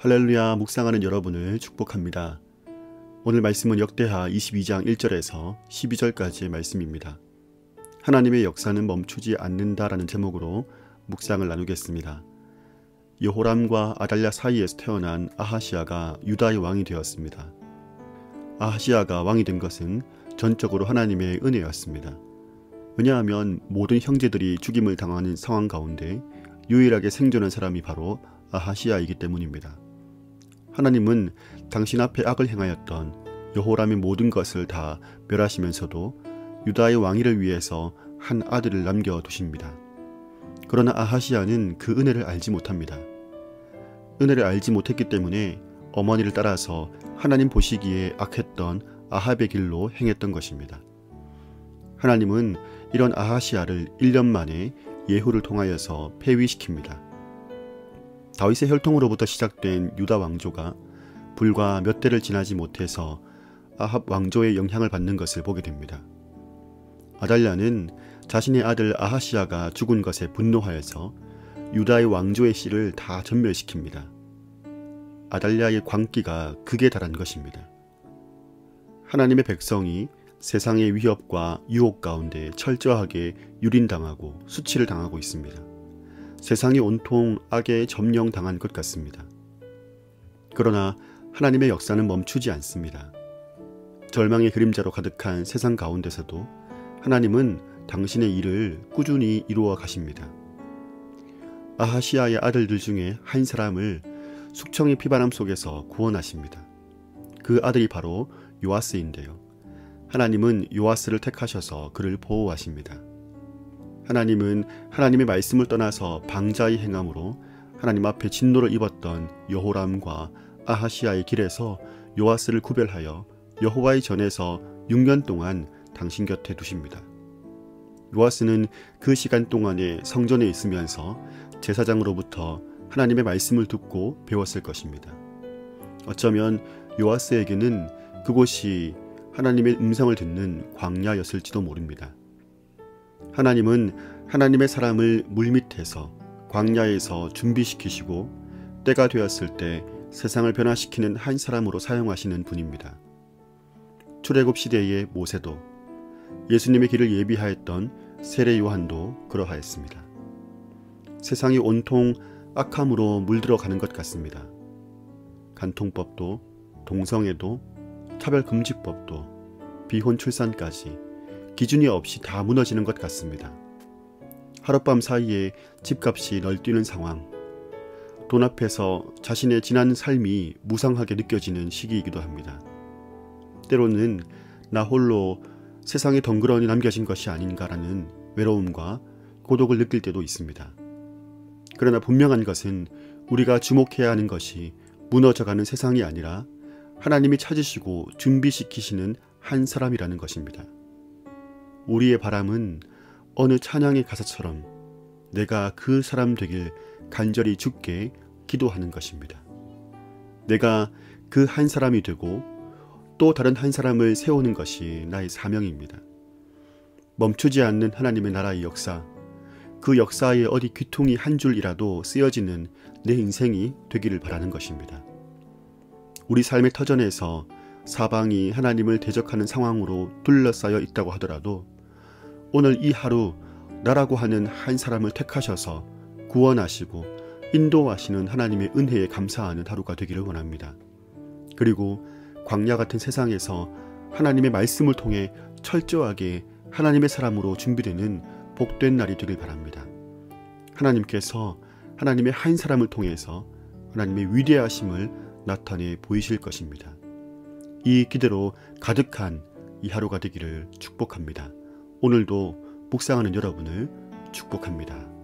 할렐루야, 묵상하는 여러분을 축복합니다. 오늘 말씀은 역대하 22장 1절에서 12절까지의 말씀입니다. 하나님의 역사는 멈추지 않는다라는 제목으로 묵상을 나누겠습니다. 여호람과 아달랴 사이에서 태어난 아하시야가 유다의 왕이 되었습니다. 아하시야가 왕이 된 것은 전적으로 하나님의 은혜였습니다. 왜냐하면 모든 형제들이 죽임을 당하는 상황 가운데 유일하게 생존한 사람이 바로 아하시야이기 때문입니다. 하나님은 당신 앞에 악을 행하였던 여호람의 모든 것을 다 멸하시면서도 유다의 왕위를 위해서 한 아들을 남겨두십니다. 그러나 아하시야는 그 은혜를 알지 못합니다. 은혜를 알지 못했기 때문에 어머니를 따라서 하나님 보시기에 악했던 아합의 길로 행했던 것입니다. 하나님은 이런 아하시야를 1년 만에 예후를 통하여서 폐위시킵니다. 다윗의 혈통으로부터 시작된 유다 왕조가 불과 몇 대를 지나지 못해서 아합 왕조의 영향을 받는 것을 보게 됩니다. 아달랴는 자신의 아들 아하시야가 죽은 것에 분노하여서 유다의 왕조의 씨를 다 전멸시킵니다. 아달랴의 광기가 극에 달한 것입니다. 하나님의 백성이 세상의 위협과 유혹 가운데 철저하게 유린당하고 수치를 당하고 있습니다. 세상이 온통 악에 점령당한 것 같습니다. 그러나 하나님의 역사는 멈추지 않습니다. 절망의 그림자로 가득한 세상 가운데서도 하나님은 당신의 일을 꾸준히 이루어 가십니다. 아하시야의 아들들 중에 한 사람을 숙청의 피바람 속에서 구원하십니다. 그 아들이 바로 요아스인데요. 하나님은 요아스를 택하셔서 그를 보호하십니다. 하나님은 하나님의 말씀을 떠나서 방자히 행함으로 하나님 앞에 진노를 입었던 여호람과 아하시야의 길에서 요아스를 구별하여 여호와의 전에서 6년 동안 당신 곁에 두십니다. 요아스는 그 시간 동안에 성전에 있으면서 제사장으로부터 하나님의 말씀을 듣고 배웠을 것입니다. 어쩌면 요아스에게는 그곳이 하나님의 음성을 듣는 광야였을지도 모릅니다. 하나님은 하나님의 사람을 물밑에서 광야에서 준비시키시고 때가 되었을 때 세상을 변화시키는 한 사람으로 사용하시는 분입니다. 출애굽 시대의 모세도 예수님의 길을 예비하였던 세례 요한도 그러하였습니다. 세상이 온통 악함으로 물들어가는 것 같습니다. 간통법도, 동성애도, 차별금지법도, 비혼 출산까지 기준이 없이 다 무너지는 것 같습니다. 하룻밤 사이에 집값이 널뛰는 상황, 돈 앞에서 자신의 지난 삶이 무상하게 느껴지는 시기이기도 합니다. 때로는 나 홀로 세상에 덩그러니 남겨진 것이 아닌가라는 외로움과 고독을 느낄 때도 있습니다. 그러나 분명한 것은 우리가 주목해야 하는 것이 무너져가는 세상이 아니라 하나님이 찾으시고 준비시키시는 한 사람이라는 것입니다. 우리의 바람은 어느 찬양의 가사처럼 내가 그 사람 되길 간절히 주께 기도하는 것입니다. 내가 그 한 사람이 되고 또 다른 한 사람을 세우는 것이 나의 사명입니다. 멈추지 않는 하나님의 나라의 역사, 그 역사에 어디 귀퉁이 한 줄이라도 쓰여지는 내 인생이 되기를 바라는 것입니다. 우리 삶의 터전에서 사방이 하나님을 대적하는 상황으로 둘러싸여 있다고 하더라도 오늘 이 하루 나라고 하는 한 사람을 택하셔서 구원하시고 인도하시는 하나님의 은혜에 감사하는 하루가 되기를 원합니다. 그리고 광야 같은 세상에서 하나님의 말씀을 통해 철저하게 하나님의 사람으로 준비되는 복된 날이 되길 바랍니다. 하나님께서 하나님의 한 사람을 통해서 하나님의 위대하심을 나타내 보이실 것입니다. 이 기대로 가득한 이 하루가 되기를 축복합니다. 오늘도 묵상하는 여러분을 축복합니다.